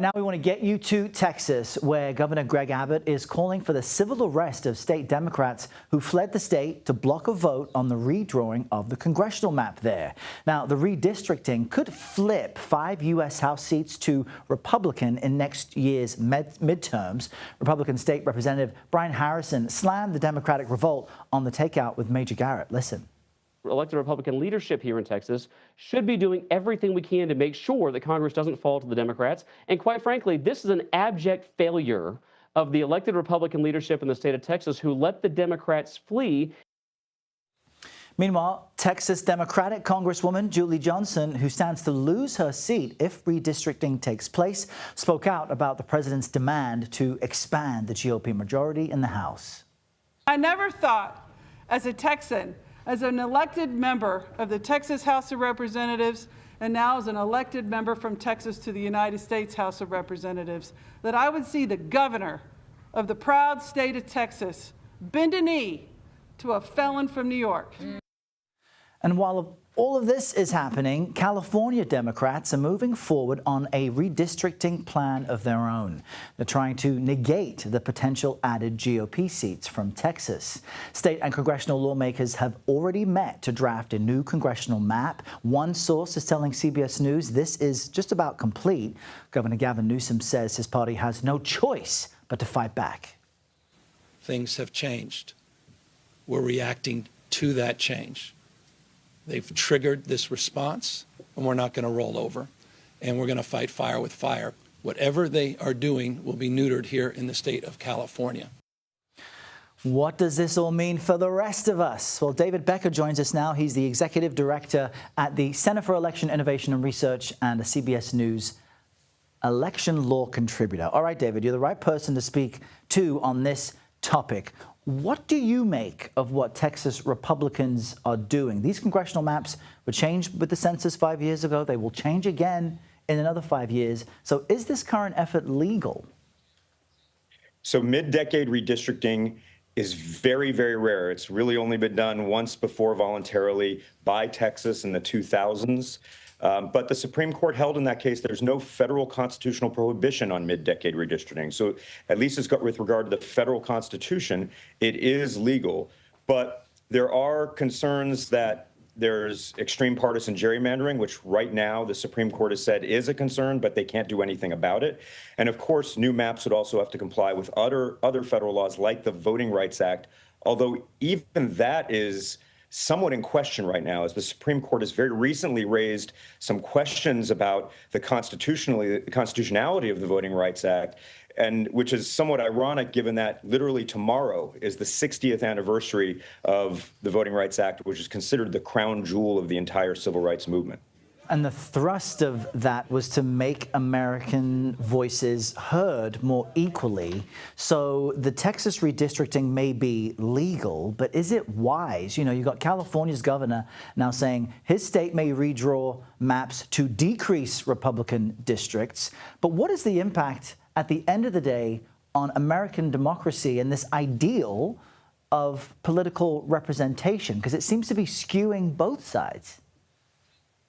now we want to get you to Texas, where Governor Greg Abbott is calling for the civil arrest of state Democrats who fled the state to block a vote on the redrawing of the congressional map there. Now, the redistricting could flip 5 U.S. House seats to Republican in next year's midterms. Republican State Representative Brian Harrison slammed the Democratic revolt on the takeout with Major Garrett. Listen. Elected Republican leadership here in Texas should be doing everything we can to make sure that Congress doesn't fall to the Democrats. And quite frankly, this is an abject failure of the elected Republican leadership in the state of Texas who let the Democrats flee. Meanwhile, Texas Democratic Congresswoman Julie Johnson, who stands to lose her seat if redistricting takes place, spoke out about the president's demand to expand the GOP majority in the House. I never thought, as a Texan, as an elected member of the Texas House of Representatives, and now as an elected member from Texas to the United States House of Representatives, that I would see the governor of the proud state of Texas bend a knee to a felon from New York. And while all of this is happening, California Democrats are moving forward on a redistricting plan of their own. They're trying to negate the potential added GOP seats from Texas. State and congressional lawmakers have already met to draft a new congressional map. One source is telling CBS News this is just about complete. Governor Gavin Newsom says his party has no choice but to fight back. Things have changed. We're reacting to that change. They've triggered this response, and we're not going to roll over, and we're going to fight fire with fire. Whatever they are doing will be neutered here in the state of California. What does this all mean for the rest of us? Well, David Becker joins us now. He's the executive director at the Center for Election Innovation and Research and a CBS News election law contributor. All right, David, you're the right person to speak to on this topic. What do you make of what Texas Republicans are doing? These congressional maps were changed with the census 5 years ago. They will change again in another 5 years. So is this current effort legal? So mid-decade redistricting is very, very rare. It's really only been done once before voluntarily by Texas in the 2000s. But the Supreme Court held in that case there's no federal constitutional prohibition on mid-decade redistricting. So at least with regard to the federal constitution, it is legal. But there are concerns that there's extreme partisan gerrymandering, which right now the Supreme Court has said is a concern, but they can't do anything about it. And of course, new maps would also have to comply with other federal laws like the Voting Rights Act, although even that is somewhat in question right now, as the Supreme Court has very recently raised some questions about the constitutionality of the Voting Rights Act, and which is somewhat ironic given that literally tomorrow is the 60th anniversary of the Voting Rights Act, which is considered the crown jewel of the entire civil rights movement. And the thrust of that was to make American voices heard more equally. So the Texas redistricting may be legal, but is it wise? You know, you got California's governor now saying his state may redraw maps to decrease Republican districts. But what is the impact at the end of the day on American democracy and this ideal of political representation? Because it seems to be skewing both sides.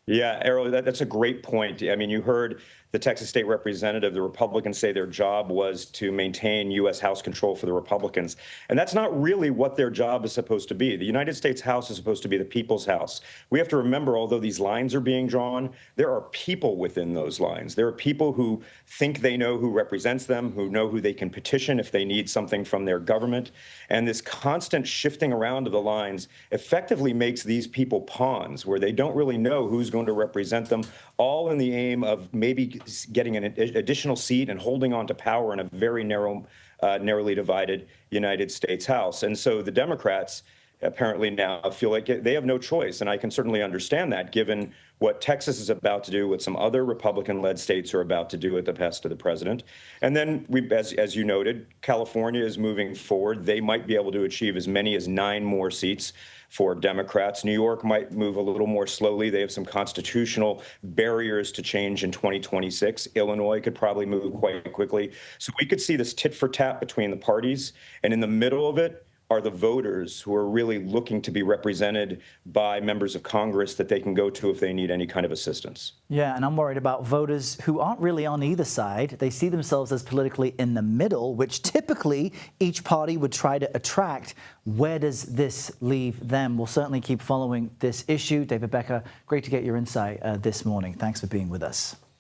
Yeah, Errol, that's a great point. I mean, you heard the Texas state representative, the Republicans, say their job was to maintain U.S. House control for the Republicans. And that's not really what their job is supposed to be. The United States House is supposed to be the people's house. We have to remember, although these lines are being drawn, there are people within those lines. There are people who think they know who represents them, who know who they can petition if they need something from their government. And this constant shifting around of the lines effectively makes these people pawns where they don't really know who's going to represent them, all in the aim of maybe getting an additional seat and holding on to power in a very narrowly divided United States House. And so the Democrats apparently now feel like they have no choice. And I can certainly understand that given what Texas is about to do, what some other Republican-led states are about to do at the behest of the president. And then, as you noted, California is moving forward. They might be able to achieve as many as 9 more seats for Democrats. New York might move a little more slowly. They have some constitutional barriers to change in 2026. Illinois could probably move quite quickly. So we could see this tit for tat between the parties. And in the middle of it are the voters who are really looking to be represented by members of Congress that they can go to if they need any kind of assistance. Yeah, and I'm worried about voters who aren't really on either side. They see themselves as politically in the middle, which typically each party would try to attract. Where does this leave them? We'll certainly keep following this issue. David Becker, great to get your insight this morning. Thanks for being with us.